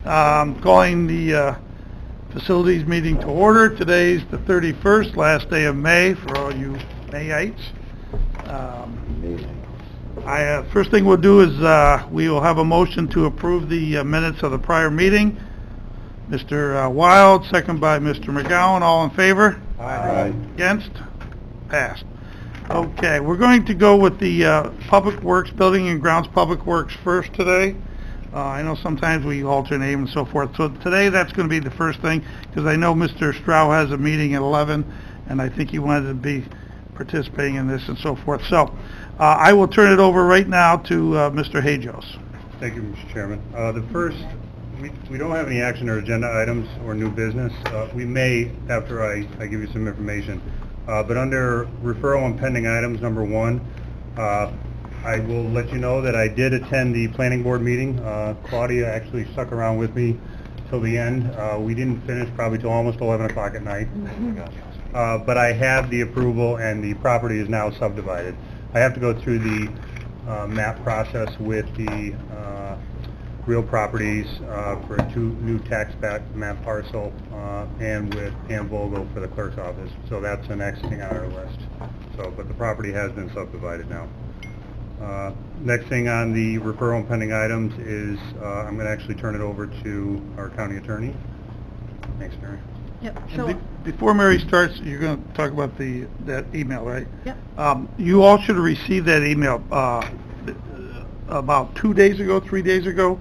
Calling the facilities meeting to order. Today's the 31st, last day of May for all you Mayites. First thing we'll do is we will have a motion to approve the minutes of the prior meeting. Mr. Wild, second by Mr. McGowan. All in favor? Aye. Against? Passed. Okay, we're going to go with the Public Works, Building and Grounds Public Works first today. I know sometimes we alternate and so forth. So today that's going to be the first thing, because I know Mr. Strau has a meeting at 11, and I think he wanted to be participating in this and so forth. So I will turn it over right now to Mr. Hajos. Thank you, Mr. Chairman. The first, we don't have any action or agenda items or new business. We may after I give you some information. But under referral and pending items, number 1, I will let you know that I did attend the planning board meeting. Claudia actually stuck around with me till the end. We didn't finish probably till almost 11 o'clock at night. But I have the approval and the property is now subdivided. I have to go through the map process with the real properties for a new tax map parcel and with Pam Vogel for the clerk's office. So that's the next thing on our list. But the property has been subdivided now. Next thing on the referral and pending items is I'm going to actually turn it over to our county attorney. Thanks, Mary. Yep. So Before Mary starts, you're going to talk about that email, right? Yep. You all should have received that email about 2 days ago, 3 days ago.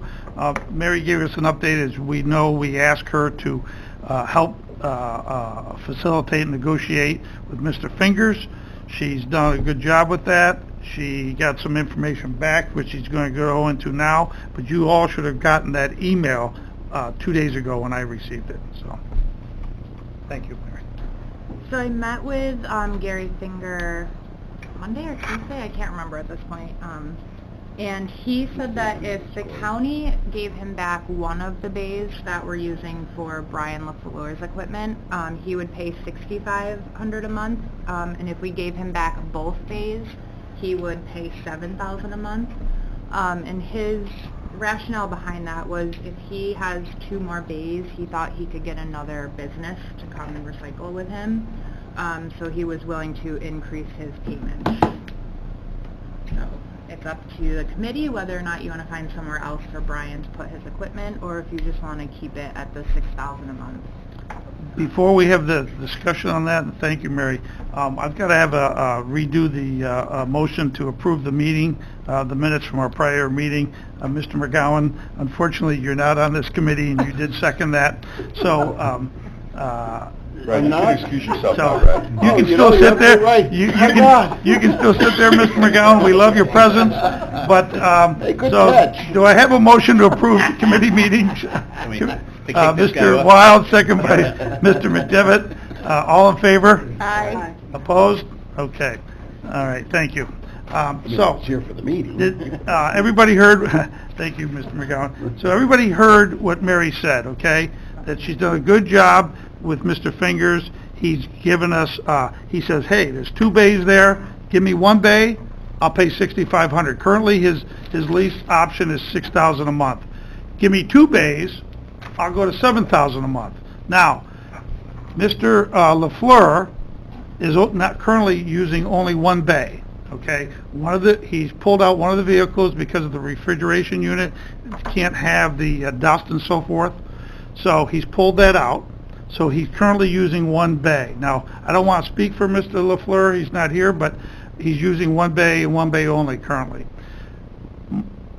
Mary gave us an update. As we know, we asked her to help facilitate and negotiate with Mr. Fingers. She's done a good job with that. She got some information back, which she's going to go into now, but you all should have gotten that email 2 days ago when I received it. So, thank you, Mary. So I met with Gary Finger Monday or Tuesday, I can't remember at this point. And he said that if the county gave him back one of the bays that we're using for Brian LaFleur's equipment, he would pay $6,500 a month. And if we gave him back both bays, he would pay $7,000 a month. And his rationale behind that was if he has 2 more bays, he thought he could get another business to come and recycle with him. So he was willing to increase his payments. So it's up to the committee whether or not you want to find somewhere else for Brian to put his equipment, or if you just want to keep it at the $6,000 a month. Before we have the discussion on that, and thank you, Mary, I've got to have redo the motion to approve the meeting, the minutes from our prior meeting. Mr. McGowan, unfortunately, you're not on this committee, and you did second that. So, Brad, you can excuse yourself so now, Brad. you can still sit there. You can still sit there, Mr. McGowan. We love your presence. But do I have a motion to approve the committee meetings? Mr. Wild, second by Mr. McDevitt. All in favor? Aye. Opposed? Okay. All right. Thank you. So Here for the meeting. everybody heard. Thank you, Mr. McGowan. So everybody heard what Mary said. Okay, that she's done a good job with Mr. Fingers. He's given us. He says, "Hey, there's 2 bays there. Give me 1 bay. I'll pay $6,500. Currently, his lease option is $6,000 a month. Give me 2 bays. I'll go to $7,000 a month." Now, Mr. LaFleur is not currently using only 1 bay. Okay, he's pulled out one of the vehicles because of the refrigeration unit. It can't have the dust and so forth. So he's pulled that out. So he's currently using 1 bay. Now, I don't want to speak for Mr. LaFleur. He's not here, but he's using 1 bay and 1 bay only currently.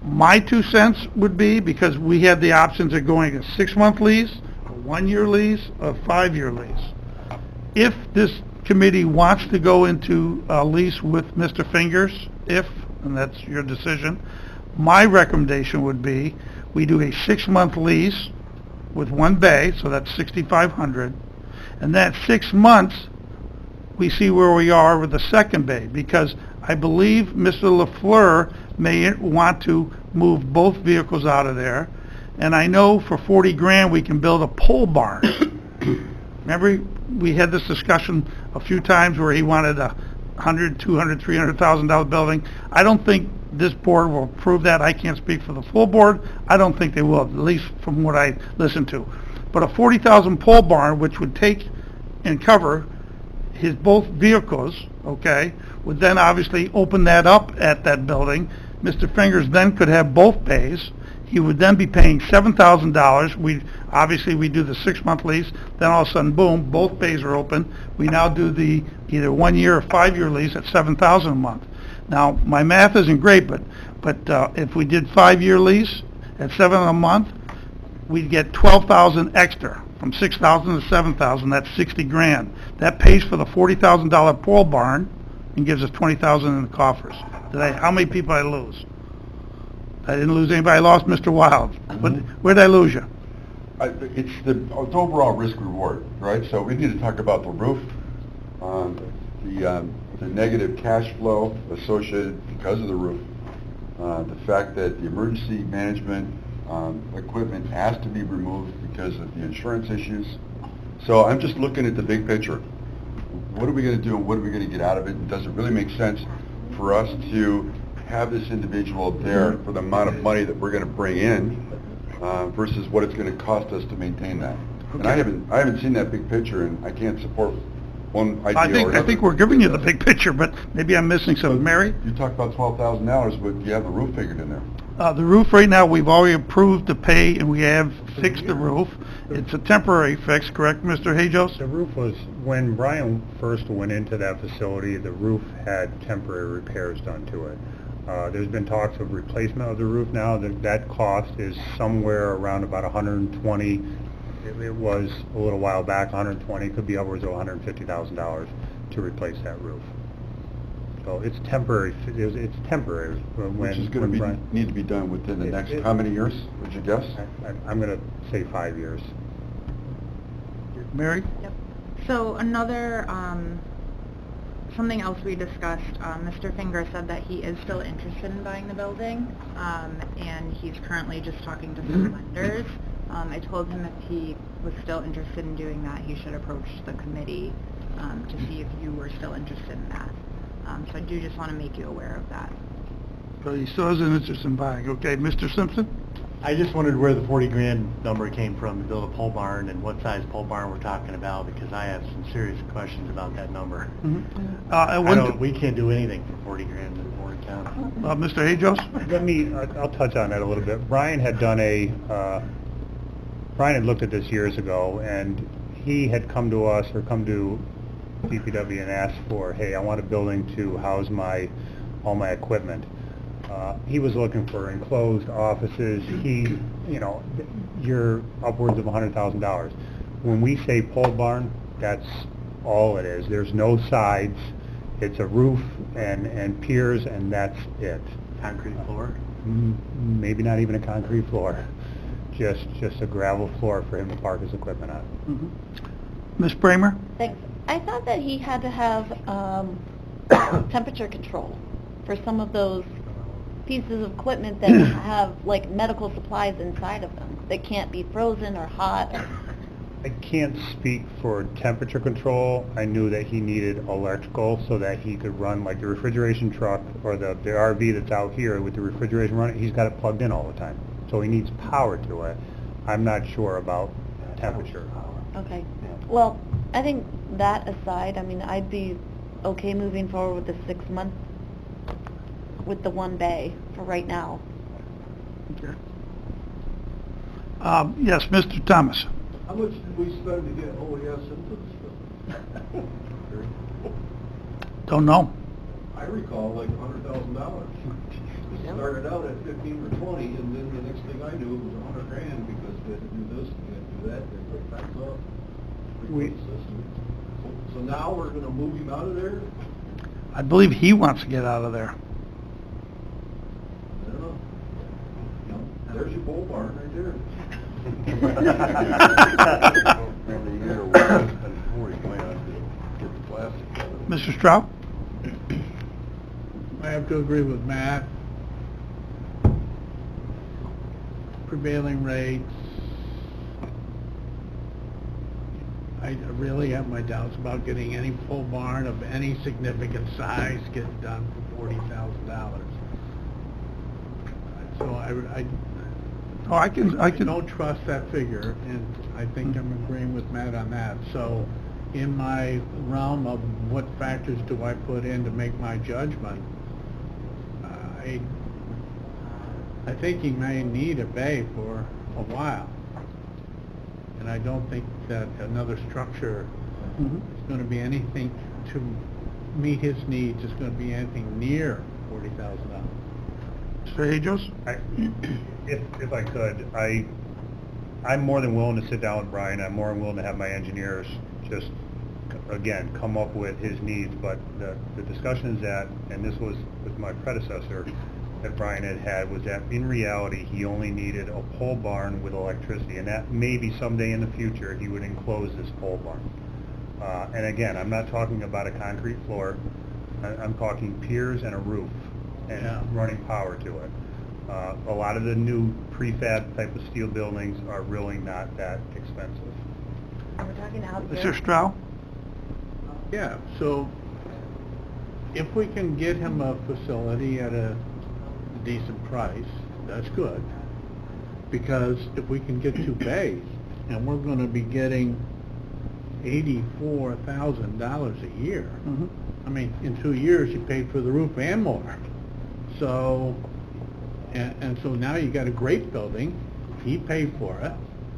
My 2 cents would be, because we had the options of going a 6-month lease, a 1-year lease, a 5-year lease. If this committee wants to go into a lease with Mr. Fingers, and that's your decision, my recommendation would be we do a 6-month lease with 1 bay, so that's $6,500, and that 6 months we see where we are with the 2nd bay, because I believe Mr. LaFleur may want to move both vehicles out of there, and I know for 40 grand we can build a pole barn. Remember, we had this discussion a few times where he wanted a $100,000, $200,000, $300,000 building. I don't think this board will approve that. I can't speak for the full board. I don't think they will, at least from what I listened to. But a 40,000 pole barn, which would take and cover his both vehicles, okay, would then obviously open that up at that building. Mr. Fingers then could have both bays. He would then be paying $7,000. We do the 6-month lease, then all of a sudden, boom, both bays are open. We now do the either 1 year or 5-year lease at $7,000 a month. Now, my math isn't great, but if we did 5-year lease at $7 a month, we'd get $12,000 extra. From $6,000 to $7,000, that's $60,000. That pays for the $40,000 pole barn and gives us $20,000 in the coffers. How many people did I lose? I didn't lose anybody. I lost Mr. Wild. Where did I lose you? It's overall risk reward, right? So we need to talk about the roof, the negative cash flow associated because of the roof, the fact that the emergency management equipment has to be removed because of the insurance issues. So I'm just looking at the big picture. What are we going to do and what are we going to get out of it? And does it really make sense for us to have this individual there for the amount of money that we're going to bring in versus what it's going to cost us to maintain that? Okay. And I haven't seen that big picture, and I can't support one idea or another. I think we're giving you the big picture, but maybe I'm missing something. Mary? You talked about $12,000, but you have the roof figured in there. The roof right now, we've already approved to pay, and we have fixed the roof. It's a temporary fix, correct, Mr. Hajos? The roof was, when Brian first went into that facility, the roof had temporary repairs done to it. There's been talks of replacement of the roof now. That cost is somewhere around about $120. It was a little while back, $120, could be upwards of $150,000 to replace that roof. So it's temporary. It's temporary. Which is going to need to be done within the next how many years? Would you guess? I'm going to say 5 years. Mary? Yep. So another something else we discussed. Mr. Finger said that he is still interested in buying the building, and he's currently just talking to some lenders. I told him if he was still interested in doing that, he should approach the committee to see if you were still interested in that. So I do just want to make you aware of that. So he still has an interest in buying. Okay, Mr. Simpson? I just wondered where the $40,000 number came from to build a pole barn and what size pole barn we're talking about, because I have some serious questions about that number. We can't do anything for $40,000 in Warren County. Mr. Hajos? I'll touch on that a little bit. Brian had looked at this years ago, and he had come to us or come to DPW and asked for, hey, I want a building to house all my equipment. He was looking for enclosed offices. You're upwards of $100,000. When we say pole barn, that's all it is. There's no sides. It's a roof and piers, and that's it. Concrete floor? Maybe not even a concrete floor. Just a gravel floor for him to park his equipment on. Ms. Bramer? Thanks. I thought that he had to have temperature control for some of those pieces of equipment that have like medical supplies inside of them that can't be frozen or hot. I can't speak for temperature control. I knew that he needed electrical so that he could run like the refrigeration truck or the RV that's out here with the refrigeration running. He's got it plugged in all the time. So he needs power to it. I'm not sure about temperature. Okay. Well, I think that aside, I mean, I'd be okay moving forward with the 6 months with the 1 bay for right now. Okay. Yes, Mr. Thomas. How much did we spend to get OES into this building? Don't know. I recall like $100,000. It started out at 15 or 20, and then the next thing I knew it was $100,000 because they had to do this, they had to do that, they put fence up, replace the system. So now we're going to move him out of there? I believe he wants to get out of there. I don't know. There's your pole barn right there. Mr. Stroud? I have to agree with Matt. Prevailing rates. I really have my doubts about getting any pole barn of any significant size get done for $40,000. Oh, I can. I don't trust that figure, and I think I'm agreeing with Matt on that. So, in my realm of what factors do I put in to make my judgment, I think he may need a bay for a while. And I don't think that another structure is going to be anything to meet his needs, is going to be anything near $40,000. Mr. Hajos? If I could, I'm more than willing to sit down with Brian. I'm more than willing to have my engineers just, again, come up with his needs. But the discussion is that, and this was with my predecessor that Brian had, was that in reality he only needed a pole barn with electricity, and that maybe someday in the future he would enclose this pole barn. And again, I'm not talking about a concrete floor. I'm talking piers and a roof and running power to it. A lot of the new prefab type of steel buildings are really not that expensive. We're talking out Mr. Strau? Yeah, so if we can get him a facility at a decent price, that's good. Because if we can get 2 bays, and we're going to be getting $84,000 a year, I mean, in 2 years you paid for the roof and more. So, and so now you got a great building. He paid for it.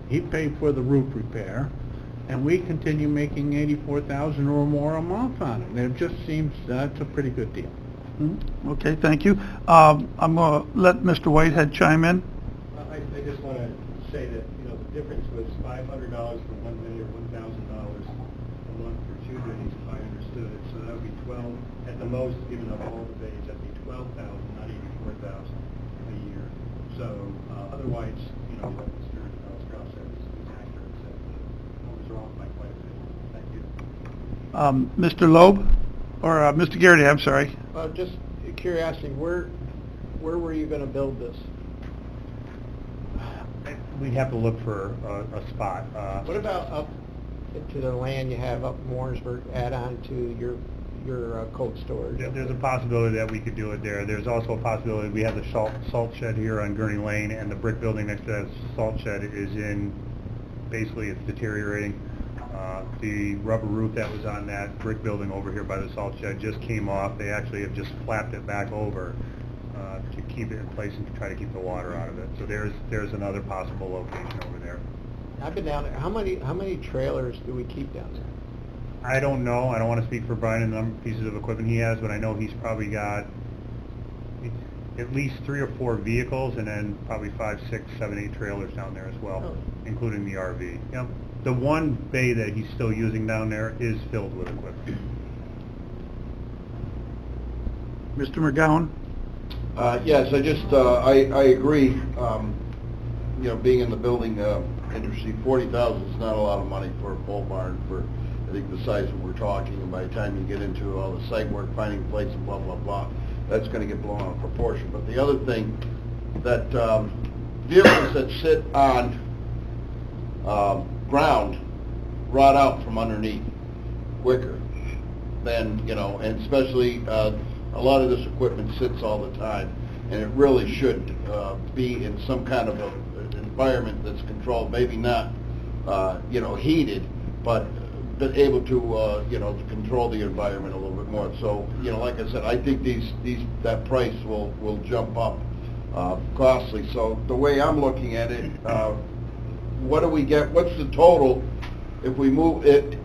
He paid for the roof repair, and we continue making $84,000 or more a month on it. And it just seems that's a pretty good deal. Okay, thank you. I'm going to let Mr. Whitehead chime in. I just want to say that, you know, the difference was $500 for 1 day or $1,000 a month for 2 days, if I understood it. So that would be 12 at the most, giving up all the days. That'd be 12,000, not 84,000 a year. So otherwise, you know, what Mr. Strauss said is accurate. So I was wrong by quite a bit. Thank you. Mr. Loeb, or Mr. Garrity, I'm sorry. Just curiosity, where were you going to build this? We'd have to look for a spot. What about up to the land you have up in Warrensburg, add on to your cold storage? There's a possibility that we could do it there. There's also a possibility we have the salt shed here on Gurney Lane, and the brick building next to that salt shed is basically it's deteriorating. The rubber roof that was on that brick building over here by the salt shed just came off. They actually have just flapped it back over to keep it in place and to try to keep the water out of it. So there's another possible location over there. I've been down there. How many trailers do we keep down there? I don't know. I don't want to speak for Brian and the number of pieces of equipment he has, but I know he's probably got at least 3 or 4 vehicles, and then probably 5, 6, 7, 8 trailers down there as well, including the RV. Yep. The one bay that he's still using down there is filled with equipment. Mr. McGowan? Yes, I agree. You know, being in the building industry, $40,000 is not a lot of money for a pole barn for, I think, the size that we're talking. And by the time you get into all the site work, finding plates and blah, blah, blah, that's going to get blown out of proportion. But the other thing, that vehicles that sit on ground rot out from underneath quicker than, you know, and especially a lot of this equipment sits all the time, and it really should be in some kind of an environment that's controlled, maybe not, you know, heated, but able to, you know, to control the environment a little bit more. So, you know, like I said, I think that price will jump up costly. So the way I'm looking at it, what do we get? What's the total if we move it?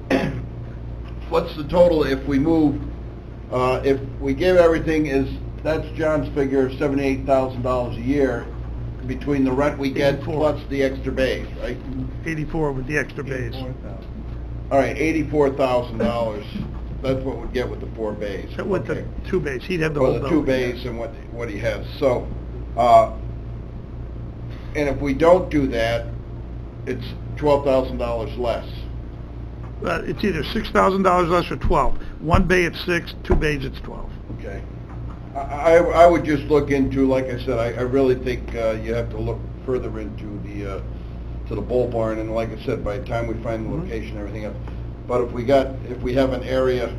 What's the total if we move? If we give everything that's John's figure of $78,000 a year between the rent we get 84. plus the extra bays, right? 84 with the extra bays. All right, $84,000. That's what we'd get with the 4 bays. With Okay. the 2 bays, he'd have the Or whole the building. 2 bays and what he has. So, and if we don't do that, it's $12,000 less. It's either $6,000 less or 12. 1 bay it's 6, 2 bays it's 12. Okay. I would just look into, like I said, I really think you have to look further into the to the bull barn, and like I said, by the time we find the location, everything else. But if we have an area,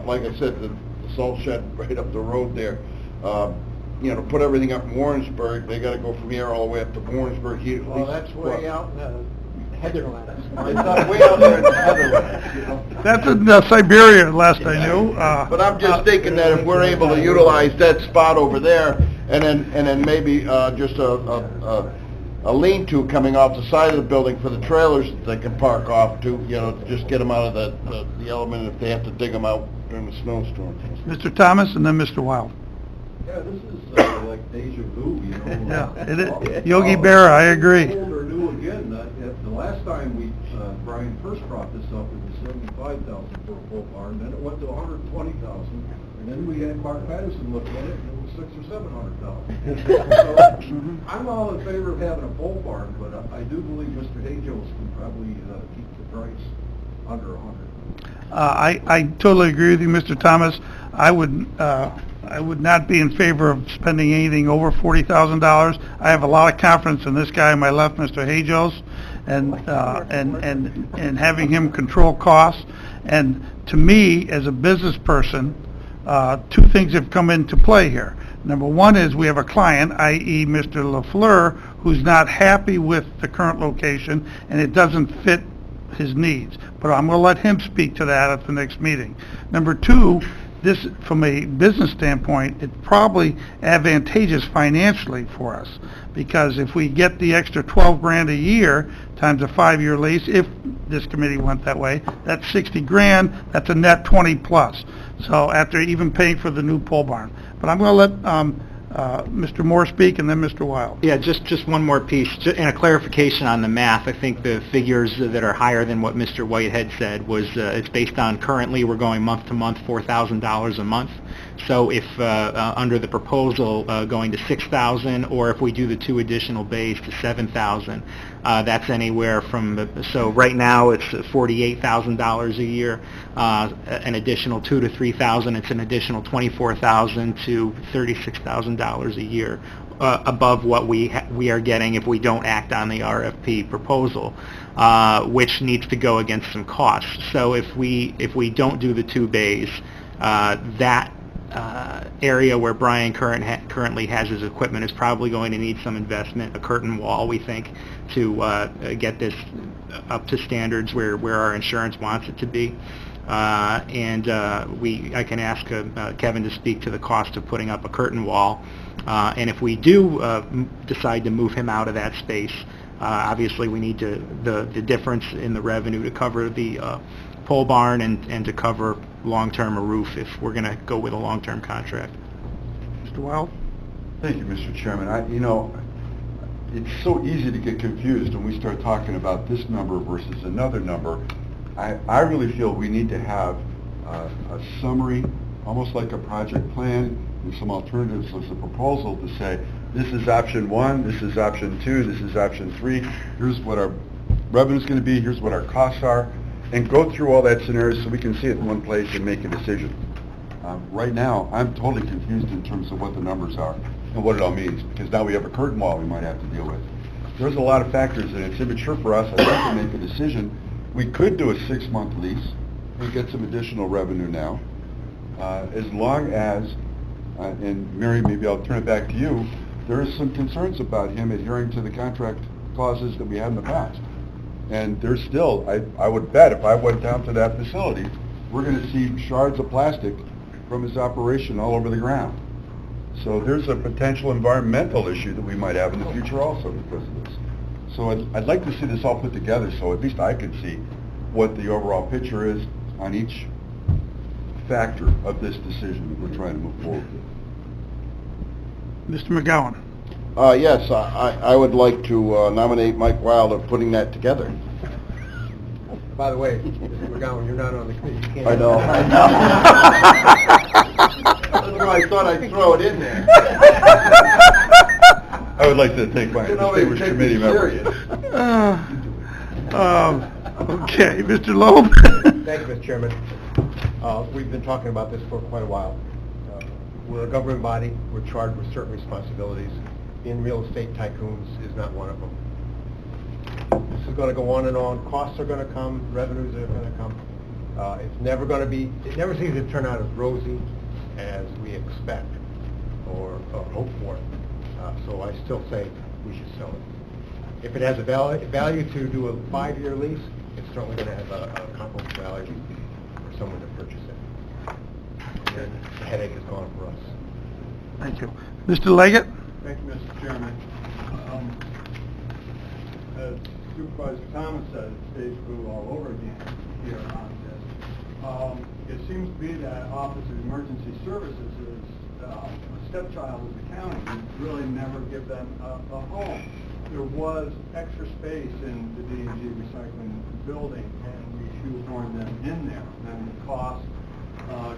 like I said, the salt shed right up the road there, you know, to put everything up in Warrensburg, they gotta go from here all the way up to Warrensburg here. at Well, least- that's way out in the Heatherlands. It's not way out there in the Heatherlands, you know? That's in Siberia, last I knew. But I'm just thinking that if we're able to utilize that spot over there, and then maybe, just a lean-to coming off the side of the building for the trailers that they can park off to, you know, just get them out of the element if they have to dig them out during the snowstorm. Mr. Thomas and then Mr. Wild. Yeah, this is like deja vu, you know? Yeah, it is. Yogi Berra, I agree. Old or new again. The last time Brian first brought this up, it was $75,000 for a pole barn, then it went to $120,000, and then we had Mark Patterson look at it, and it was $600,000 or $700,000. So, I'm all in favor of having a pole barn, but I do believe Mr. Hayjos can probably keep the price under $100,000. I totally agree with you, Mr. Thomas. I would not be in favor of spending anything over $40,000. I have a lot of confidence in this guy on my left, Mr. Hajos, and having him control costs. And to me, as a business person, two things have come into play here. Number one is we have a client, i.e. Mr. LaFleur, who's not happy with the current location, and it doesn't fit his needs. But I'm going to let him speak to that at the next meeting. Number two, this, from a business standpoint, it's probably advantageous financially for us, because if we get the extra 12 grand a year times a 5-year lease, if this committee went that way, that's 60 grand, that's a net 20 plus. So after even paying for the new pole barn. But I'm going to let Mr. Moore speak and then Mr. Wild. Yeah, just one more piece, and a clarification on the math. I think the figures that are higher than what Mr. Whitehead said was it's based on currently we're going month to month $4,000 a month. So if under the proposal going to $6,000, or if we do the 2 additional bays to $7,000, that's anywhere from so right now it's $48,000 a year. An additional $2,000 to $3,000, it's an additional $24,000 to $36,000 a year above what we are getting if we don't act on the RFP proposal, which needs to go against some costs. So if we don't do the 2 bays, that area where Brian currently has his equipment is probably going to need some investment, a curtain wall, we think, to get this up to standards where our insurance wants it to be. I can ask Kevin to speak to the cost of putting up a curtain wall. And if we do decide to move him out of that space, obviously we need the difference in the revenue to cover the pole barn and to cover long-term a roof if we're going to go with a long-term contract. Mr. Wild? Thank you, Mr. Chairman. You know, it's so easy to get confused when we start talking about this number versus another number. I really feel we need to have a summary, almost like a project plan, and some alternatives as a proposal to say, this is option 1, this is option 2, this is option 3, here's what our revenue's going to be, here's what our costs are, and go through all that scenario so we can see it in one place and make a decision. Right now, I'm totally confused in terms of what the numbers are and what it all means, because now we have a curtain wall we might have to deal with. There's a lot of factors, and it's immature for us, I'd like to make a decision. We could do a 6-month lease and get some additional revenue now, as long as, and Mary, maybe I'll turn it back to you, there is some concerns about him adhering to the contract clauses that we had in the past. And there's still, I would bet if I went down to that facility, we're going to see shards of plastic from his operation all over the ground. So there's a potential environmental issue that we might have in the future also because of this. So I'd like to see this all put together so at least I can see what the overall picture is on each factor of this decision that we're trying to move forward with. Mr. McGowan? Yes, I would like to nominate Mike Wild of putting that together. By the way, Mr. McGowan, you're not on the committee. You can't I know. I thought I'd throw it in there. I would like to thank my distinguished committee members. Okay, Mr. Loeb? Thank you, Mr. Chairman. We've been talking about this for quite a while. We're a government body. We're charged with certain responsibilities. Being real estate tycoons is not one of them. This is going to go on and on. Costs are going to come. Revenues are going to come. It never seems to turn out as rosy as we expect. or hope for. So I still say we should sell it. If it has a value to do a 5-year lease, it's certainly going to have a comparable value for someone to purchase it. And then the headache is gone for us. Thank you. Mr. Leggett? Thank you, Mr. Chairman. As Supervisor Thomas said, it's stage blue all over again here on this. It seems to be that Office of Emergency Services is a stepchild of the county. We really never give them a home. There was extra space in the D&G recycling building, and we shoehorned them in there. And the cost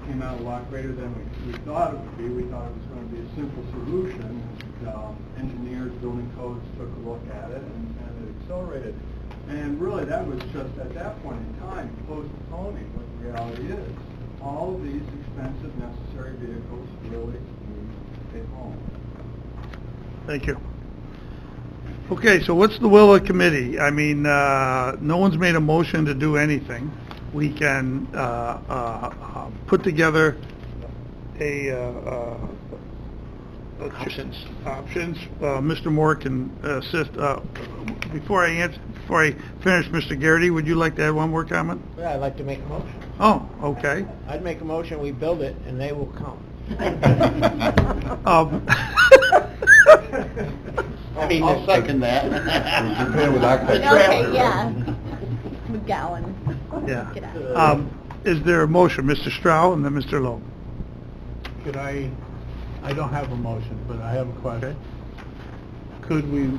came out a lot greater than we thought it would be. We thought it was going to be a simple solution. Engineers, building codes took a look at it, and it accelerated. And really, that was just at that point in time, postponing what the reality is. All of these expensive, necessary vehicles really need a home. Thank you. Okay, so what's the will of the committee? I mean, no one's made a motion to do anything. We can put together options. Mr. Moore can assist. Before I finish, Mr. Garrity, would you like to add one more comment? Yeah, I'd like to make a motion. Oh, okay. I'd make a motion, we build it, and they will come. I mean, I'll second that. Okay, yeah. McGowan. Yeah. Get out. Is there a motion, Mr. Strauss and then Mr. Loeb? Could I don't have a motion, but I have a question. Could we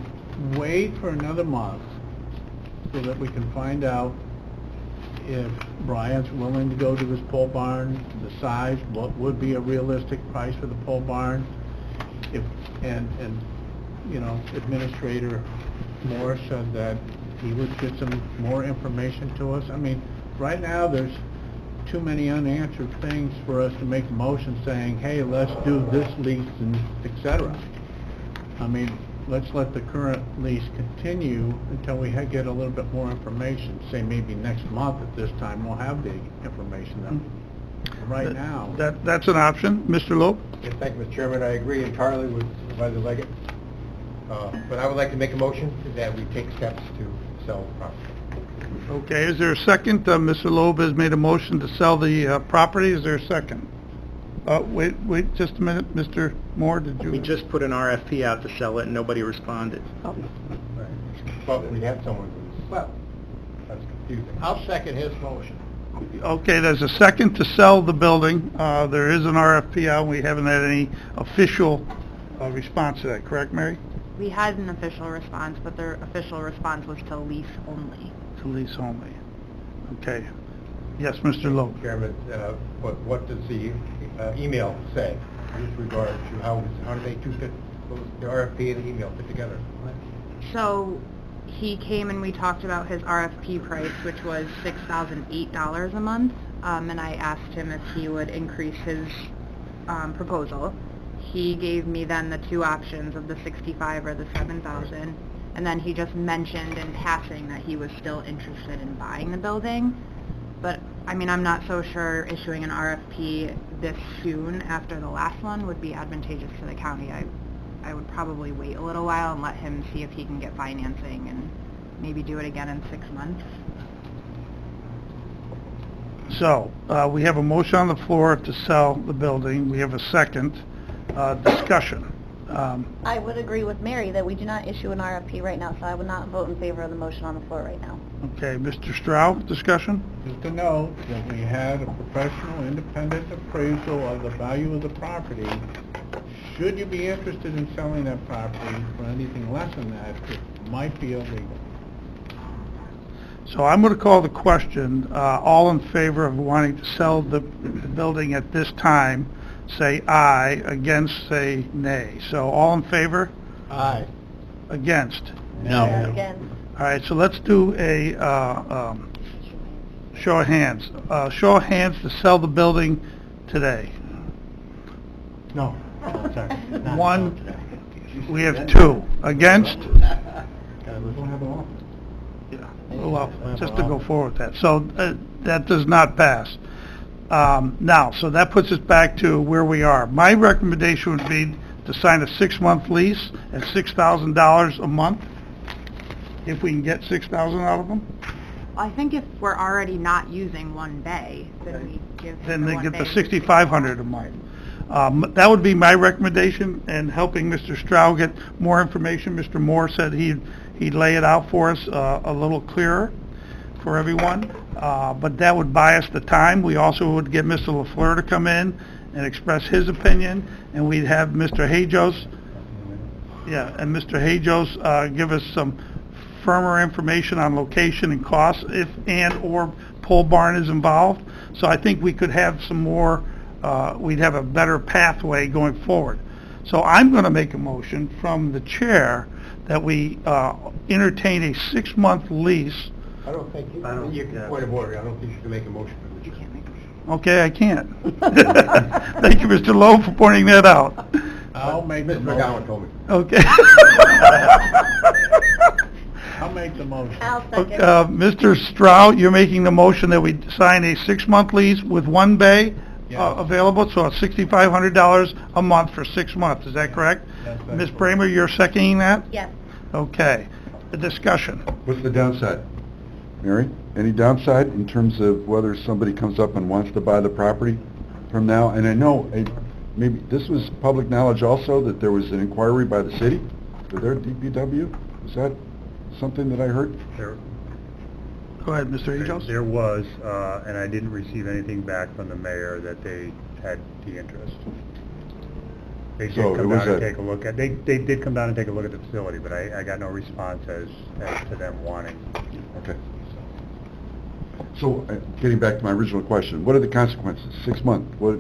wait for another month so that we can find out if Brian's willing to go to this pole barn, the size, what would be a realistic price for the pole barn? And you know, Administrator Moore said that he would get some more information to us. I mean, right now, there's too many unanswered things for us to make a motion saying, hey, let's do this lease and et cetera. I mean, let's let the current lease continue until we get a little bit more information. Say maybe next month at this time, we'll have the information then. Right now. That's an option. Mr. Loeb? Yes, thank you, Mr. Chairman. I agree entirely with Supervisor Leggett. But I would like to make a motion that we take steps to sell the property. Okay, is there a second? Mr. Loeb has made a motion to sell the property. Is there a second? Wait just a minute. Mr. Moore, did you? We just put an RFP out to sell it, and nobody responded. Right. But we had someone who's, well, that's confusing. I'll second his motion. Okay, there's a second to sell the building. There is an RFP out. We haven't had any official response to that, correct, Mary? We had an official response, but their official response was to lease only. To lease only. Okay. Yes, Mr. Loeb. Chairman, what does the email say with regard to how do they two fit the RFP and the email fit together? So he came and we talked about his RFP price, which was $6,008 a month, and I asked him if he would increase his proposal. He gave me then the two options of the 65 or the 7,000, and then he just mentioned in passing that he was still interested in buying the building. But I mean, I'm not so sure issuing an RFP this soon after the last one would be advantageous to the county. I would probably wait a little while and let him see if he can get financing and maybe do it again in 6 months. So, we have a motion on the floor to sell the building. We have a second discussion. I would agree with Mary that we do not issue an RFP right now, so I would not vote in favor of the motion on the floor right now. Okay, Mr. Strauss, discussion? Just to note that we had a professional independent appraisal of the value of the property. Should you be interested in selling that property for anything less than that, it might be illegal. So I'm going to call the question, all in favor of wanting to sell the building at this time, say aye. Against, say nay. So all in favor? Aye. Against? No. Again. All right, so let's do a show of hands. Show of hands to sell the building today. No. Sorry. One, we have two. Against? Yeah, well, just to go forward with that. So that does not pass. Now, so that puts us back to where we are. My recommendation would be to sign a 6-month lease at $6,000 a month, if we can get $6,000 out of them. I think if we're already not using one bay, then we give Then him they one get the bay. $6,500 a month. That would be my recommendation, and helping Mr. Stroud get more information. Mr. Moore said he'd lay it out for us a little clearer for everyone, but that would buy us the time. We also would get Mr. LaFleur to come in and express his opinion, and we'd have Mr. Hajos, and Mr. Hajos give us some firmer information on location and costs if or pole barn is involved. So I think we could have some more, we'd have a better pathway going forward. So I'm going to make a motion from the chair that we entertain a 6-month lease. I don't think, point of order, I don't think you can make a motion for the chair. Okay, I can't. Thank you, Mr. Lowe, for pointing that out. I'll make the Mr. motion. McGowan told me. Okay. I'll make the motion. I'll second. Mr. Stroud, you're making the motion that we sign a 6-month lease with one bay Yes. available, so it's $6,500 a month for 6 months. Is that correct? Yes, that's Ms. correct. Bramer, you're seconding that? Yes. Okay. The discussion. What's the downside? Mary, any downside in terms of whether somebody comes up and wants to buy the property from now? And I know, maybe this was public knowledge also, that there was an inquiry by the city for their DPW? Is that something that I heard? Go ahead, Mr. Hajos. There was, and I didn't receive anything back from the mayor that they had the interest. They did So it come was down and a- take a look at, they did come down and take a look at the facility, but I got no response as to them wanting. Okay. So, getting back to my original question, what are the consequences? 6 months, what,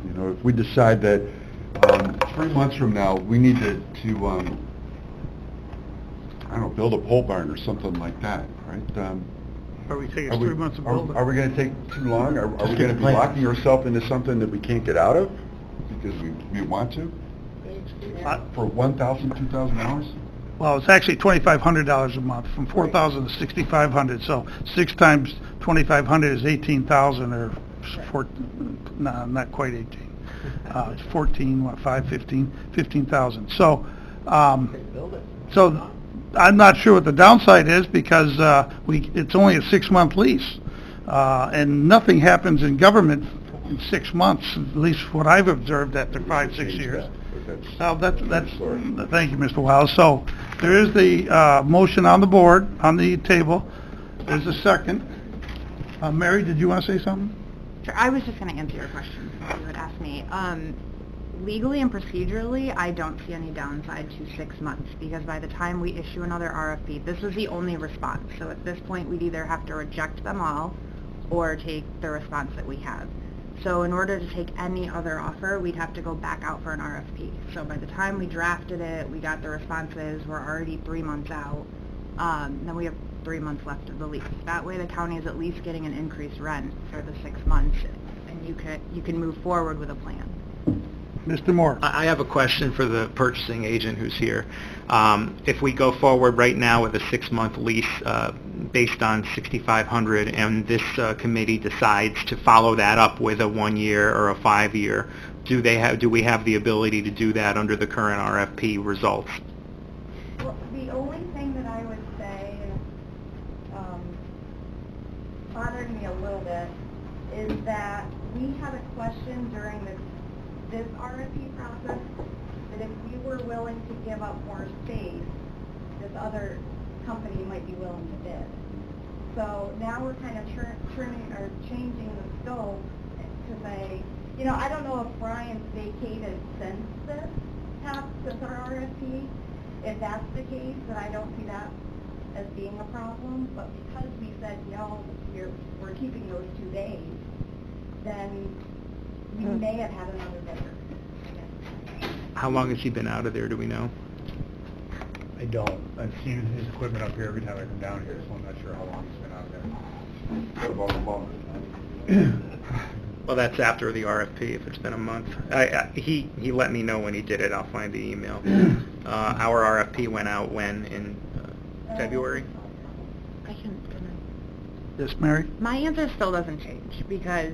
if we decide that 3 months from now, we need to I don't know, build a pole barn or something like that, right? Are we taking Are we 3 months to build it? are we going to take too long? Are Just we get going the to be plan. locking ourselves into something that we can't get out of because we want to? For 1,000, 2,000 hours? Well, it's actually $2,500 a month, from $4,000 to $6,500. So 6 times 2,500 is 18,000, or not quite 18. It's 14, what, 5, 15, 15,000. So, so I'm not sure what the downside is, because it's only a 6-month lease, and nothing happens in government in 6 months, at least what I've observed after 5, 6 years. That's thank you, Mr. Wiles. So there is the motion on the board, on the table. There's a second. Mary, did you want to say something? Sure, I was just going to answer your question, since you had asked me. Legally and procedurally, I don't see any downside to 6 months, because by the time we issue another RFP, this is the only response. So at this point, we'd either have to reject them all or take the response that we have. So in order to take any other offer, we'd have to go back out for an RFP. So by the time we drafted it, we got the responses, we're already 3 months out. Then we have 3 months left of the lease. That way the county is at least getting an increased rent for the 6 months, and you can move forward with a plan. Mr. Moore? I have a question for the purchasing agent who's here. If we go forward right now with a 6-month lease based on $6,500, and this committee decides to follow that up with a 1-year or a 5-year, do we have the ability to do that under the current RFP results? Well, the only thing that I would say bothering me a little bit is that we had a question during this RFP process, that if we were willing to give up more space, this other company might be willing to bid. So now we're kind of changing the scope to say, I don't know if Brian's vacated since since our RFP. If that's the case, then I don't see that as being a problem. But because we said, we're keeping those 2 days, then we may have had another bidder. How long has he been out of there, do we know? I don't. I've seen his equipment up here every time I come down here, so I'm not sure how long he's been out there. Well, that's after the RFP, if it's been a month. He let me know when he did it. I'll find the email. Our RFP went out when? In February? I can. Yes, Mary? My answer still doesn't change, because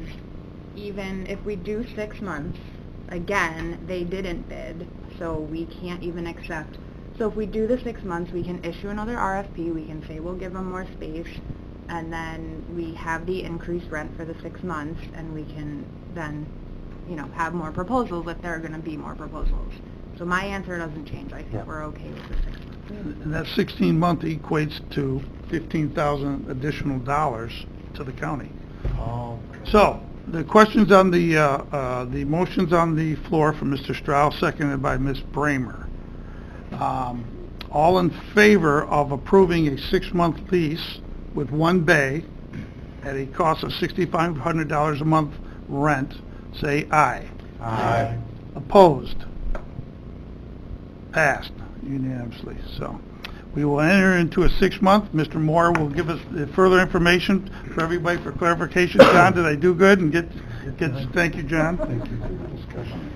even if we do 6 months, again, they didn't bid, so we can't even accept. So if we do the 6 months, we can issue another RFP, we can say we'll give them more space, and then we have the increased rent for the 6 months, and we can then, you know, have more proposals if there are going to be more proposals. So my answer doesn't change. I think we're okay with the 6 months. And that 16-month equates to $15,000 additional dollars to the county. Oh. So, the questions on the motions on the floor from Mr. Strauss, seconded by Ms. Bramer. All in favor of approving a 6-month lease with one bay at a cost of $6,500 a month rent, say aye. Aye. Opposed? Passed unanimously. So, we will enter into a 6-month. Mr. Moore will give us further information for everybody for clarification. John, did I do good and get, thank you, John. Thank you for the discussion.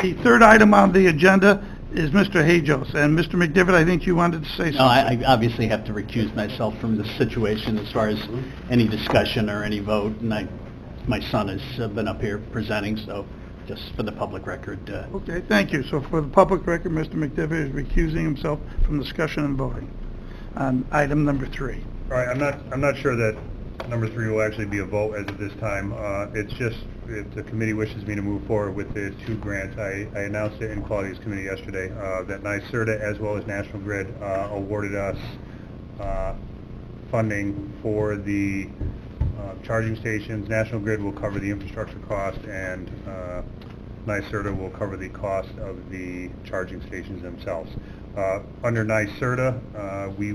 The third item on the agenda is Mr. Hajos. And Mr. McDivitt, I think you wanted to say something. No, I obviously have to recuse myself from the situation as far as any discussion or any vote, and my son has been up here presenting, so just for the public record. Okay, thank you. So for the public record, Mr. McDivitt is recusing himself from discussion and voting on item number 3. All right, I'm not sure that number 3 will actually be a vote as of this time. It's just, if the committee wishes me to move forward with the 2 grants, I announced it in Qualities Committee yesterday, that NYSERDA as well as National Grid awarded us funding for the charging stations. National Grid will cover the infrastructure cost, and NYSERDA will cover the cost of the charging stations themselves. Under NYSERDA, we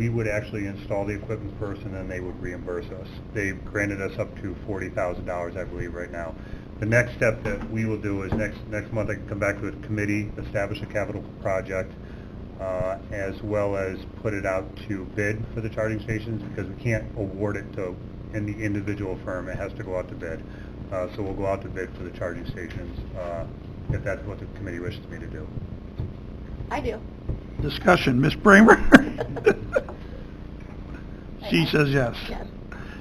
would actually install the equipment first, and then they would reimburse us. They've granted us up to $40,000, I believe, right now. The next step that we will do is next month I can come back to a committee, establish a capital project, as well as put it out to bid for the charging stations, because we can't award it to any individual firm. It has to go out to bid. So we'll go out to bid for the charging stations, if that's what the committee wishes me to do. I do. Discussion, Ms. Bramer? She says yes. Yes.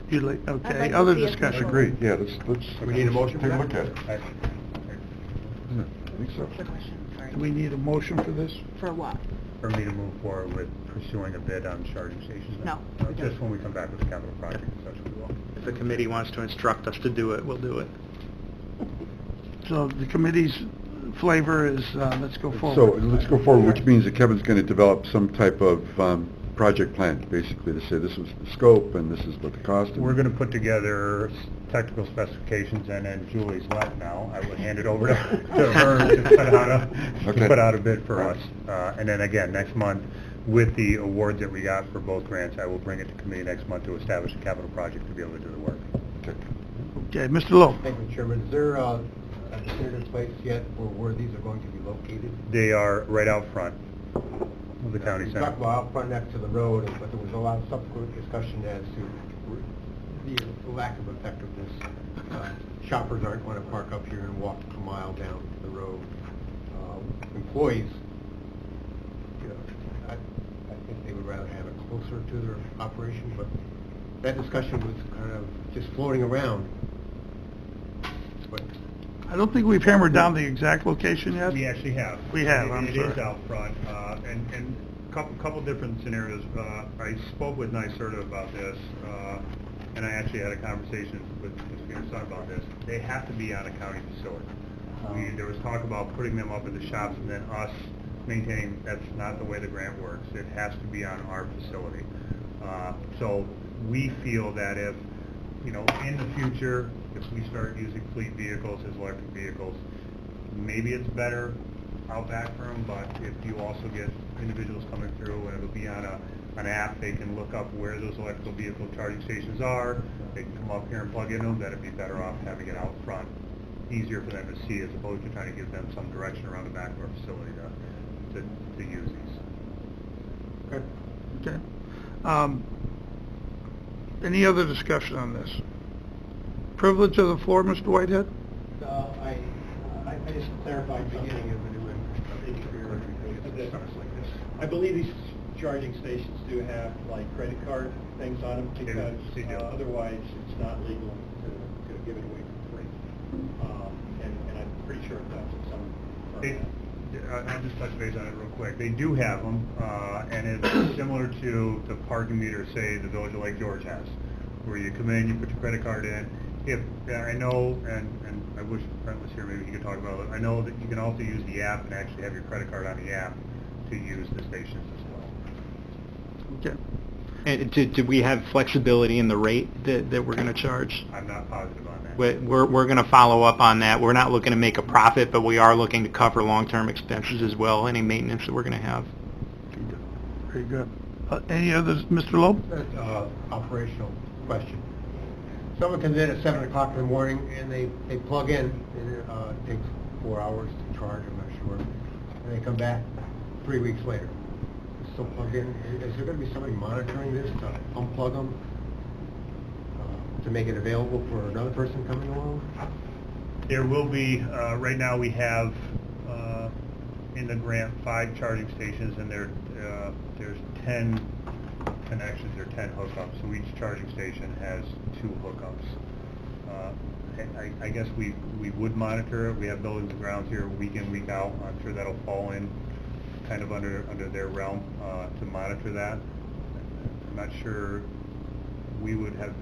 You'd like, I'd okay, like to other see us discussion? move Agreed, yeah, let's. We need a motion for Take a that? look at it. I think so. What's the question? Sorry. Do we need a motion for this? For what? For me to move forward with pursuing a bid on charging stations? No. Just when we come back with the capital project, such we will. If the committee wants to instruct us to do it, we'll do it. So the committee's flavor is, let's go forward. So let's go forward, which means that Kevin's going to develop some type of project plan, basically, to say this was the scope and this is what the cost is. We're going to put together technical specifications, and then Julie's left now. I would hand it over to her to put out a bid for us. And then again, next month, with the awards that we got for both grants, I will bring it to committee next month to establish a capital project to be able to do the work. Okay, Mr. Lowe. Thank you, Chairman. Is there a definitive place yet for where these are going to be located? They are right out front of the county You center. talked about out front next to the road, but there was a lot of subsequent discussion as to the lack of effectiveness. Shoppers aren't going to park up here and walk a mile down the road. Employees, you know, I think they would rather have it closer to their operation, but that discussion was kind of just floating around. But I don't think we've hammered down the exact location yet. We actually have. We have, I'm It sorry. is out front, and couple different scenarios. I spoke with NYSERDA about this, and I actually had a conversation with Mr. Peterson about this. They have to be on a county facility. There was talk about putting them up at the shops and then us maintaining. That's not the way the grant works. It has to be on our facility. So we feel that if, you know, in the future, if we start using fleet vehicles as electric vehicles, maybe it's better out back for them, but if you also get individuals coming through, and it'll be on an app, they can look up where those electrical vehicle charging stations are, they can come up here and plug in them, that'd be better off having it out front, easier for them to see, as opposed to trying to give them some direction around the back of our facility to use these. Okay. Any other discussion on this? Privilege of the floor, Mr. Whitehead? I just clarified the beginning of the new career. I believe these charging stations do have like credit card things on them because they do. Otherwise it's not legal to give it away for free. And I'm pretty sure it does in some. I'll just touch base on it real quick. They do have them, and it's similar to the parking meter, say, the Village of Lake George has, where you come in, you put your credit card in. If I know, and I wish Brent was here, maybe he could talk about it. I know that you can also use the app and actually have your credit card on the app to use the stations as well. Okay. And do we have flexibility in the rate that we're going to charge? I'm not positive on that. We're going to follow up on that. We're not looking to make a profit, but we are looking to cover long-term expenses as well, any maintenance that we're going to have. Very good. Any others, Mr. Loeb? Operational question. Someone comes in at 7 o'clock in the morning and they plug in, and it takes 4 hours to charge, I'm not sure, and they come back 3 weeks later. Still plugged in. Is there going to be somebody monitoring this to unplug them, to make it available for another person coming along? There will be, right now we have in the grant 5 charging stations, and there's 10 connections or 10 hookups, so each charging station has 2 hookups. I guess we would monitor it. We have buildings and grounds here week in, week out. I'm sure that'll fall in kind of under their realm to monitor that. I'm not sure we would have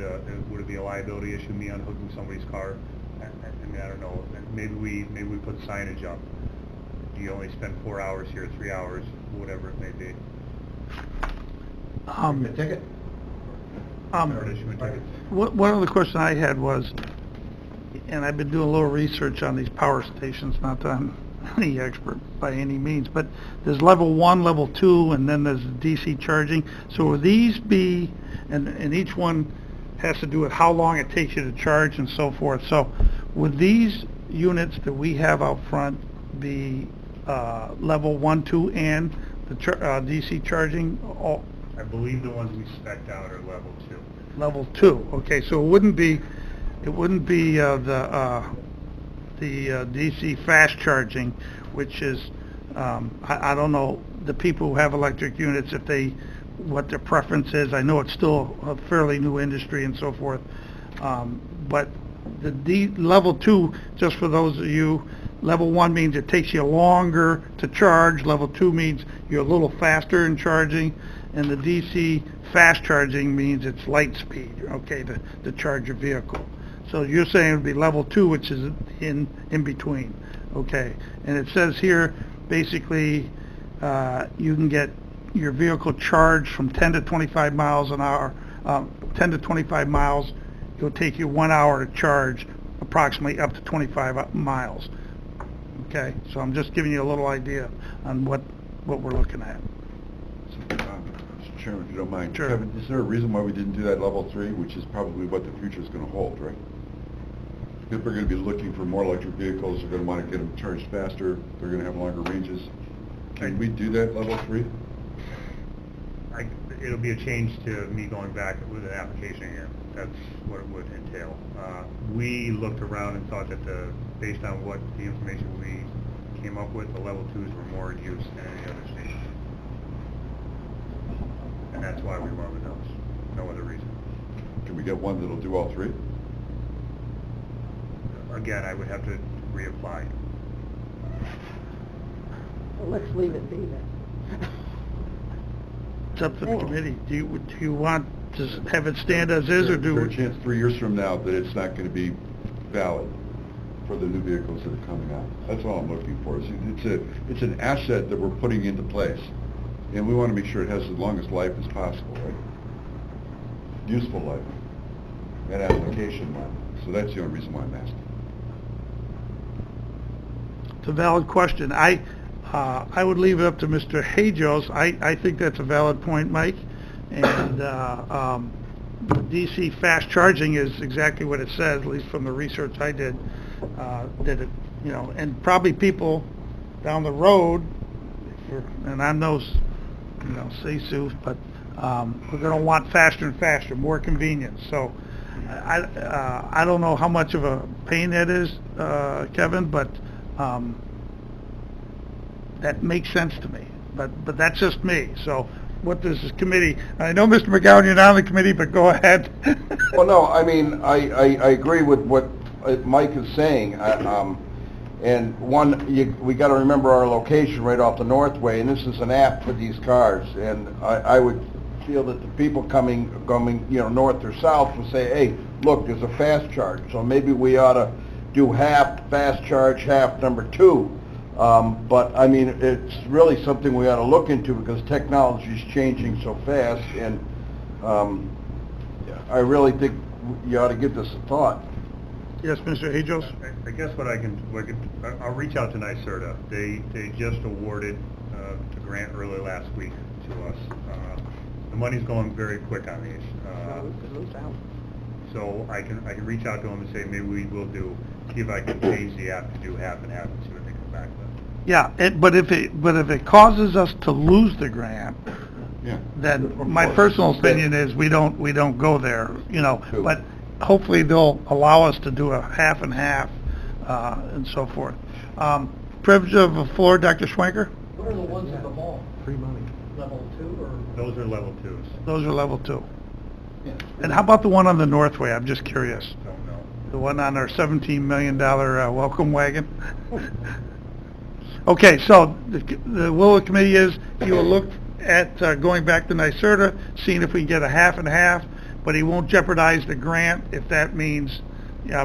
would it be a liability issue, me unhooking somebody's car? I mean, I don't know. Maybe we put signage up. You only spend 4 hours here, 3 hours, whatever it may be. The ticket? Or issue a ticket. One other question I had was, and I've been doing a little research on these power stations, not that I'm any expert by any means, but there's level 1, level 2, and then there's DC charging. So will these be, and each one has to do with how long it takes you to charge and so forth. So would these units that we have out front be level 1, 2, and the DC charging? I believe the ones we spec'd out are level 2. Level 2. Okay, so it wouldn't be the DC fast charging, which is I don't know the people who have electric units what their preference is. I know it's still a fairly new industry and so forth, but the level 2, just for those of you, level 1 means it takes you longer to charge. Level 2 means you're a little faster in charging, and the DC fast charging means it's light speed, okay, to charge your vehicle. So you're saying it would be level 2, which is in between, okay? And it says here, basically, you can get your vehicle charged from 10 to 25 miles an hour. 10 to 25 miles, it'll take you 1 hour to charge approximately up to 25 miles. Okay, so I'm just giving you a little idea on what we're looking at. Mr. Chairman, if you don't mind. Sure. Kevin, is there a reason why we didn't do that level 3, which is probably what the future is going to hold, right? People are going to be looking for more electric vehicles. They're going to want to get them charged faster. They're going to have longer ranges. Can we do that level 3? It'll be a change to me going back with an application here. That's what it would entail. We looked around and thought that based on what the information we came up with, the level 2s were more in use than any other station. And that's why we went with those. No other reason. Can we get one that'll do all 3? Again, I would have to reapply. Well, let's leave it be then. It's up to the committee. Do you want to have it stand as is, or do Is there a chance 3 years from now that it's not going to be valid for the new vehicles that are coming out? That's all I'm looking for. It's an asset that we're putting into place, and we want to make sure it has the longest life as possible, right? Useful life and application life. So that's the only reason why I'm asking. It's a valid question. I would leave it up to Mr. Hajos. I think that's a valid point, Mike. And DC fast charging is exactly what it says, at least from the research I did. That it, and probably people down the road, and I'm no, say-so, but we're going to want faster and faster, more convenience. So I don't know how much of a pain that is, Kevin, but that makes sense to me. But that's just me. So what this is committee, I know, Mr. McGowan, you're not on the committee, but go ahead. Well, no, I mean, I agree with what Mike is saying. And we got to remember our location right off the Northway, and this is an app for these cars. And I would feel that the people coming, north or south would say, hey, look, there's a fast charge, so maybe we ought to do half fast charge, half number 2. But I mean, it's really something we ought to look into because technology is changing so fast, and I really think you ought to give this a thought. Yes, Mr. Hajos? I guess I'll reach out to NYSERDA. They just awarded the grant early last week to us. The money's going very quick on these. So I can reach out to them and say maybe we will see if I can change the app to do half and half and see what they come back with. Yeah, but if it causes us to lose the grant, Yeah. then my personal opinion is we don't go there, True. but hopefully they'll allow us to do a half and half, and so forth. Privilege of the floor, Dr. Schwenker? What are the ones at the mall? Free money. Level 2 or? Those are level 2s. Those are level 2. And how about the one on the Northway? I'm just curious. Don't know. The one on our $17 million welcome wagon? Okay, so the will of the committee is you will look at going back to NYSERDA, seeing if we can get a half and half, but he won't jeopardize the grant if that means,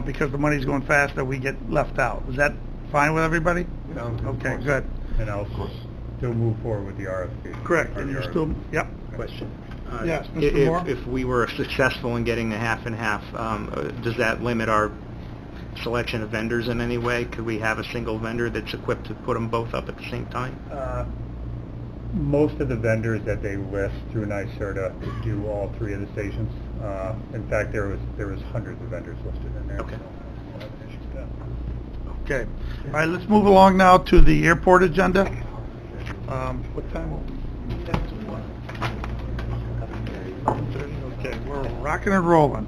because the money's going fast, that we get left out. Is that fine with everybody? Okay, good. And I'll still move forward with the RFP. Correct, Or and the you're RFP. still, yep. Question. Yes, Mr. Moore? If we were successful in getting the half and half, does that limit our selection of vendors in any way? Could we have a single vendor that's equipped to put them both up at the same time? Most of the vendors that they list through NYSERDA do all 3 of the stations. In fact, there was hundreds of vendors listed in there. Okay. So we'll have an issue with that. Okay. All right, let's move along now to the airport agenda. What time? Okay, we're rocking and rolling.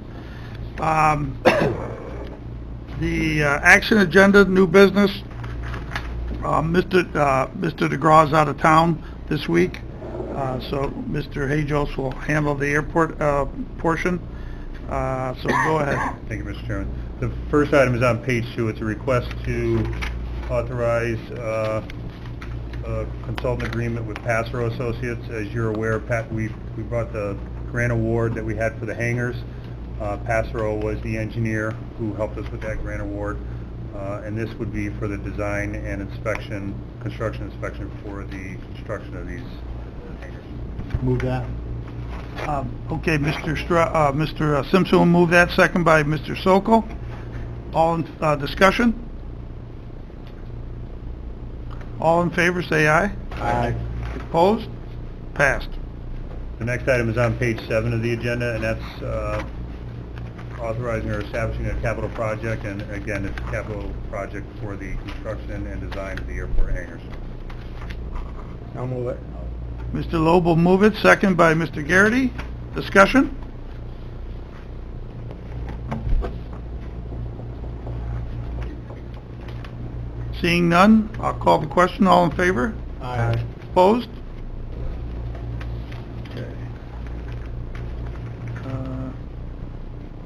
The action agenda, new business. Mr. DeGraw's out of town this week, so Mr. Hajos will handle the airport portion. So go ahead. Thank you, Mr. Chairman. The first item is on page 2. It's a request to authorize a consultant agreement with Passero Associates. As you're aware, we brought the grant award that we had for the hangars. Passero was the engineer who helped us with that grant award, and this would be for the design and inspection, construction inspection for the construction of these hangars. Move that. Okay, Mr. Simpson will move that, second by Mr. Sokol. All in discussion? All in favor, say aye. Aye. Opposed? Passed. The next item is on page 7 of the agenda, and that's authorizing or establishing a capital project, and again, it's a capital project for the construction and design of the airport hangars. I'll move it. Mr. Loeb will move it, second by Mr. Garrity. Discussion? Seeing none, I'll call the question. All in favor? Aye. Opposed? Okay.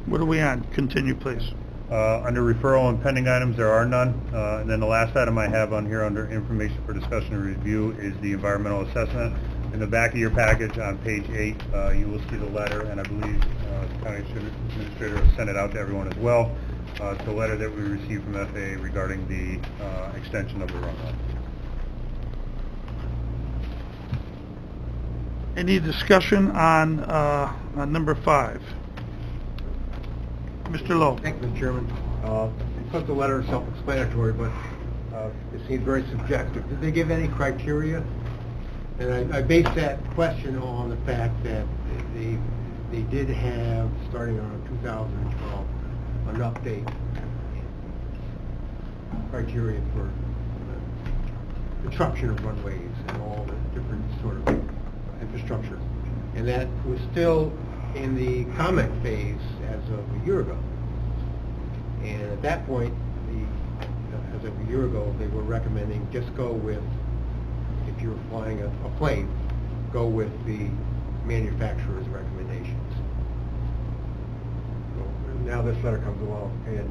What are we on? Continue, please. Under referral and pending items, there are none. And then the last item I have on here under information for discussion and review is the environmental assessment. In the back of your package on page 8, you will see the letter, and I believe the county administrator has sent it out to everyone as well. It's the letter that we received from FAA regarding the extension of the runway. Any discussion on number 5? Mr. Lowe. Thank you, Mr. Chairman. Because the letter is self-explanatory, but it seems very subjective. Did they give any criteria? And I base that question on the fact that they did have, starting on 2012, an update criteria for construction of runways and all the different sort of infrastructure. And that was still in the comment phase as of a year ago. And at that point, as of a year ago, they were recommending just go with, if you were flying a plane, go with the manufacturer's recommendations. So now this letter comes along, and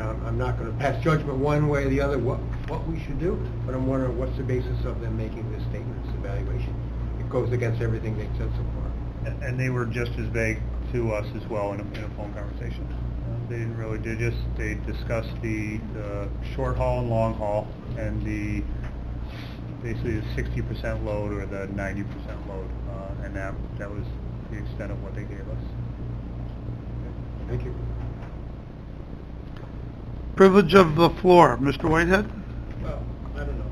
I'm not going to pass judgment one way or the other what we should do, but I'm wondering what's the basis of them making this statement, this evaluation. It goes against everything they've said so far. And they were just as vague to us as well in a phone conversation. They didn't really, they discussed the short haul and long haul, and basically the 60% load or the 90% load, and that was the extent of what they gave us. Thank you. Privilege of the floor, Mr. Whitehead? Well, I don't know.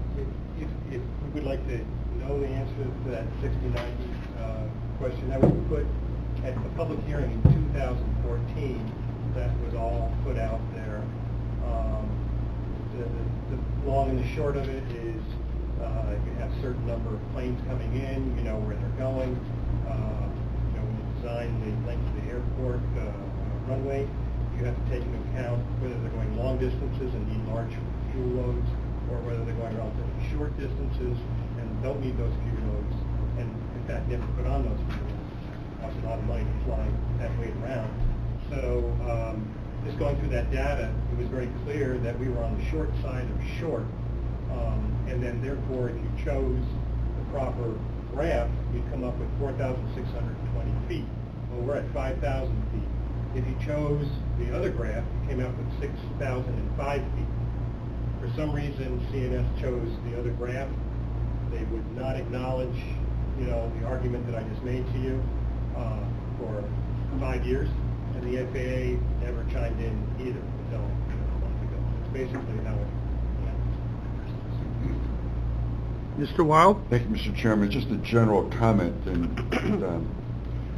If we would like to know the answer to that 60-90 question, that was put at the public hearing in 2014. That was all put out there. The long and the short of it is you have a certain number of planes coming in, you know where they're going. You know, when you design the length of the airport runway, you have to take into account whether they're going long distances and need large fuel loads, or whether they're going relatively short distances and don't need those fuel loads, and in fact never put on those fuel loads. It costs a lot of money to fly that weight around. So just going through that data, it was very clear that we were on the short side of short, and then therefore if you chose the proper graph, you'd come up with 4,620 feet. Well, we're at 5,000 feet. If you chose the other graph, you came out with 6,005 feet. For some reason, CNS chose the other graph. They would not acknowledge, you know, the argument that I just made to you for 5 years. And the FAA never chimed in either until a month ago. It's basically how it happens. Mr. Wild? Thank you, Mr. Chairman. Just a general comment, and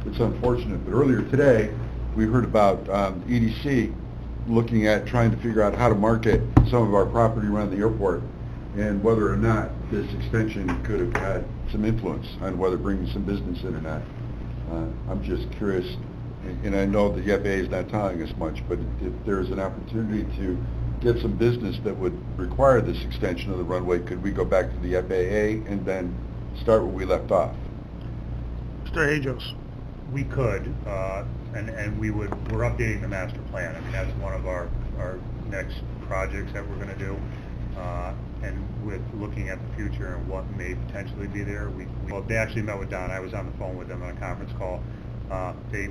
it's unfortunate, but earlier today, we heard about EDC looking at trying to figure out how to market some of our property around the airport, and whether or not this extension could have had some influence on whether bringing some business in or not. I'm just curious, and I know the FAA is not telling us much, but if there's an opportunity to get some business that would require this extension of the runway, could we go back to the FAA and then start where we left off? Mr. Hajos? We could, and we're updating the master plan. I mean, that's one of our next projects that we're going to do. And with looking at the future and what may potentially be there, they actually met with Don. I was on the phone with them on a conference call. They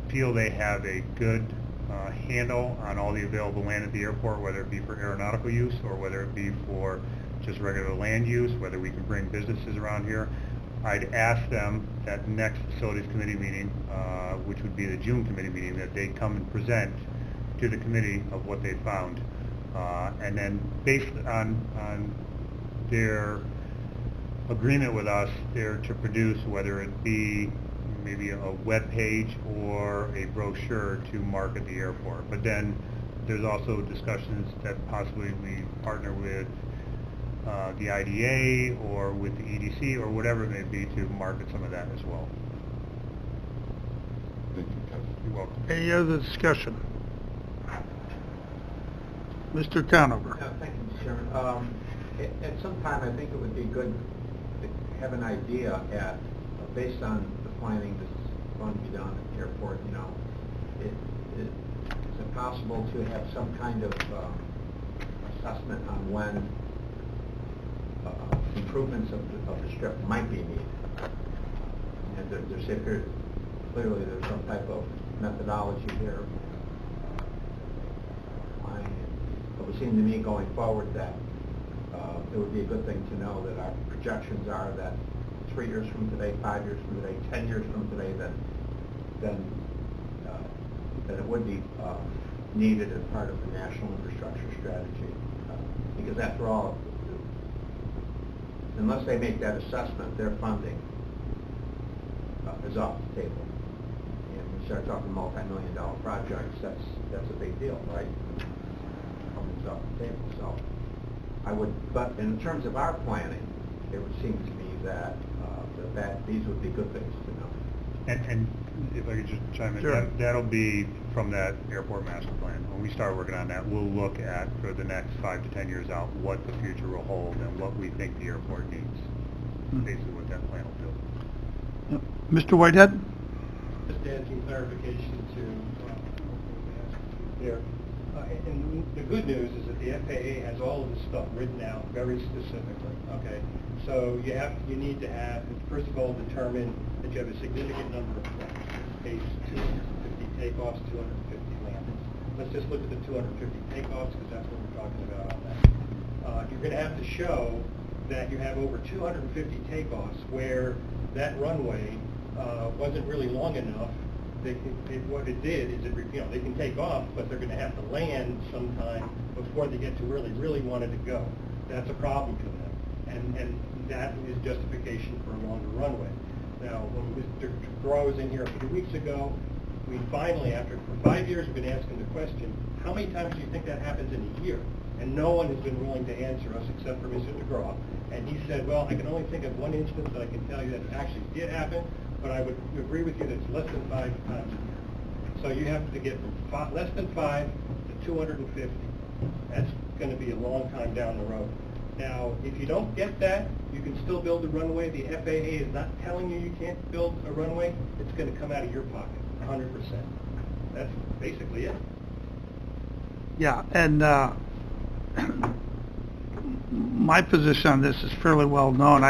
feel they have a good handle on all the available land at the airport, whether it be for aeronautical use or whether it be for just regular land use, whether we can bring businesses around here. I'd ask them at the next facilities committee meeting, which would be the June committee meeting, that they come and present to the committee of what they found. And then based on their agreement with us, they're to produce, whether it be maybe a web page or a brochure to market the airport. But then there's also discussions that possibly we partner with the IDA or with the EDC or whatever it may be to market some of that as well. Thank you, Kevin. You're welcome. Any other discussion? Mr. Conover? Thank you, Mr. Chairman. At some time, I think it would be good to have an idea based on the planning that's going to be done at the airport, you know, is it possible to have some kind of assessment on when improvements of the strip might be needed? And clearly there's some type of methodology there. It would seem to me going forward that it would be a good thing to know that our projections are that 3 years from today, 5 years from today, 10 years from today, that it would be needed as part of the national infrastructure strategy. Because after all, unless they make that assessment, their funding is off the table. And when you start talking multi-million-dollar projects, that's a big deal, right? Funding's off the table. So but in terms of our planning, it would seem to me that these would be good things to know. And if I could just chime in, sure. That'll be from that airport master plan. When we start working on that, we'll look at, for the next 5 to 10 years out, what the future will hold and what we think the airport needs. Basically what that plan will do. Mr. Whitehead? Just to add some clarification to what we asked there. And the good news is that the FAA has all of this stuff written out very specifically, okay? So you need to have, first of all, determine that you have a significant number of flights. In this case, 250 takeoffs, 250 landings. Let's just look at the 250 takeoffs because that's what we're talking about on that. You're going to have to show that you have over 250 takeoffs where that runway wasn't really long enough. What it did is they can take off, but they're going to have to land sometime before they get to where they really wanted to go. That's a problem for them, and that is justification for a longer runway. Now, when Mr. Groh was in here a few weeks ago, we finally, for 5 years, we've been asking the question, how many times do you think that happens in a year? And no one has been willing to answer us except for Mr. DeGraw. And he said, well, I can only think of one instance that I can tell you that it actually did happen, but I would agree with you that it's less than 5 times a year. So you have to get from less than 5 to 250. That's going to be a long time down the road. Now, if you don't get that, you can still build a runway. The FAA is not telling you can't build a runway. It's going to come out of your pocket, 100%. That's basically it. Yeah, and my position on this is fairly well known.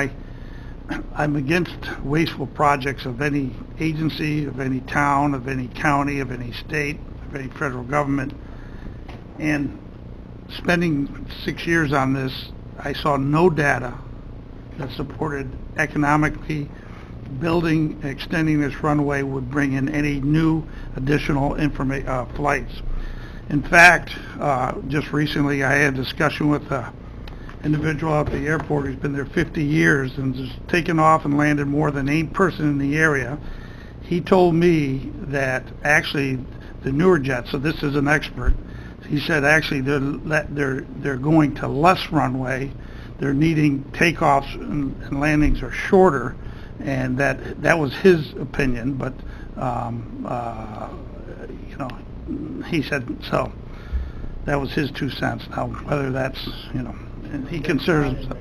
I'm against wasteful projects of any agency, of any town, of any county, of any state, of any federal government. And spending 6 years on this, I saw no data that supported economically building, extending this runway would bring in any new additional flights. In fact, just recently I had a discussion with a individual at the airport who's been there 50 years and has taken off and landed more than 8 person in the area. He told me that actually the newer jets, so this is an expert, he said actually they're going to less runway, they're needing takeoffs and landings are shorter, and that was his opinion, but he said so. That was his 2 cents. Now whether that's and he considers himself.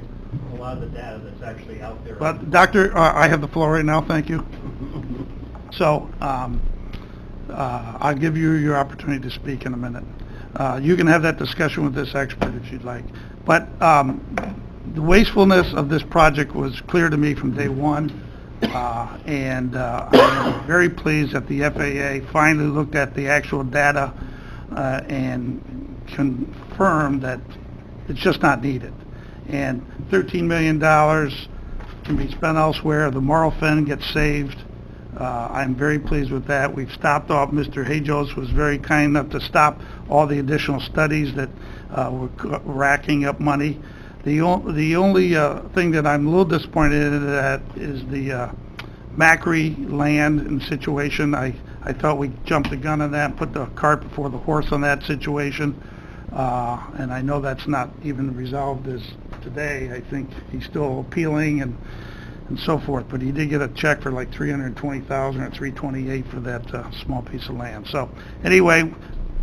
A lot of the data that's actually out there. But Doctor, I have the floor right now. Thank you. So I'll give you your opportunity to speak in a minute. You can have that discussion with this expert if you'd like. But the wastefulness of this project was clear to me from day one, and I'm very pleased that the FAA finally looked at the actual data and confirmed that it's just not needed. And $13 million can be spent elsewhere. The Morro Fen gets saved. I'm very pleased with that. We've stopped off. Mr. Hajos was very kind enough to stop all the additional studies that were racking up money. The only thing that I'm a little disappointed in that is the Macri land and situation. I thought we jumped the gun on that and put the cart before the horse on that situation. And I know that's not even resolved as today. I think he's still appealing and so forth, but he did get a check for like $320,000 or $328,000 for that small piece of land. So anyway,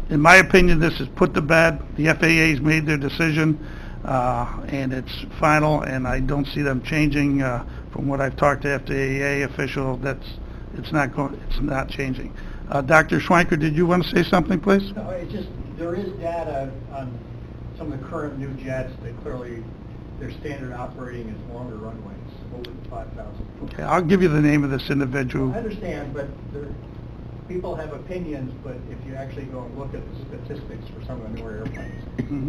in my opinion, this is put to bed. The FAA's made their decision, and it's final, and I don't see them changing. From what I've talked to FAA official, it's not changing. Dr. Schwenker, did you want to say something, please? No, it's just there is data on some of the current new jets that clearly their standard operating is longer runways, over 5,000. Okay, I'll give you the name of this individual. I understand, but people have opinions, but if you actually go and look at the statistics for some of the newer airplanes,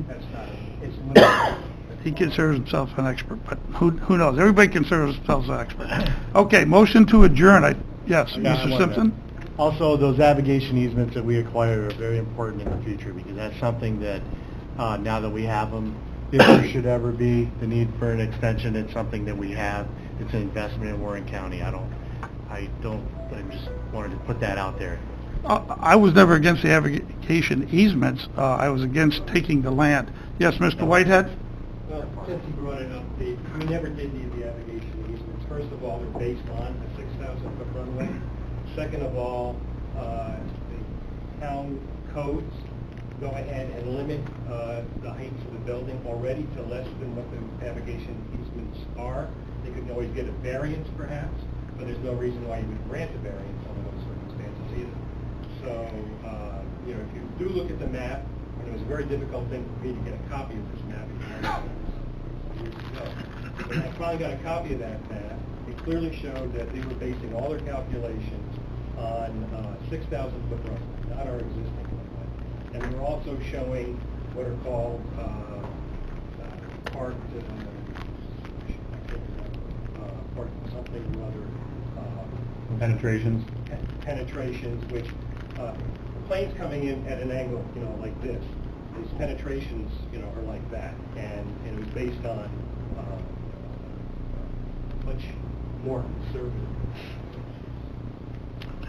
that's not, it's limited. He considers himself an expert, but who knows? Everybody considers themselves an expert. Okay, motion to adjourn. Yes, Mr. Simpson? Also, those navigation easements that we acquire are very important in the future because that's something that, now that we have them, if there should ever be the need for an extension, it's something that we have. It's an investment in Warren County. I just wanted to put that out there. I was never against the navigation easements. I was against taking the land. Yes, Mr. Whitehead? Well, since you brought it up, we never did need the navigation easements. First of all, they're based on a 6,000-foot runway. Second of all, the town codes go ahead and limit the heights of the building already to less than what the navigation easements are. They could always get a variance, perhaps, but there's no reason why you would grant a variance under those circumstances either. So, you know, if you do look at the map, and it was a very difficult thing for me to get a copy of this map years ago. When I finally got a copy of that map, it clearly showed that they were basing all their calculations on 6,000 foot roadway, not our existing roadway. And they were also showing what are called part something or other. Penetrations, which planes coming in at an angle, you know, like this. These penetrations, you know, are like that, and it was based on much more conservative.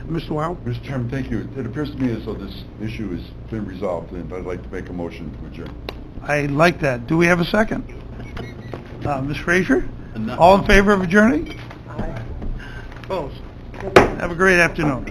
Mr. Wild? Mr. Chairman, thank you. It appears to me as though this issue has been resolved, and I'd like to make a motion to adjourn. I like that. Do we have a second? Ms. Frazier? No. All in favor of adjourning? Aye. Opposed? Have a great afternoon.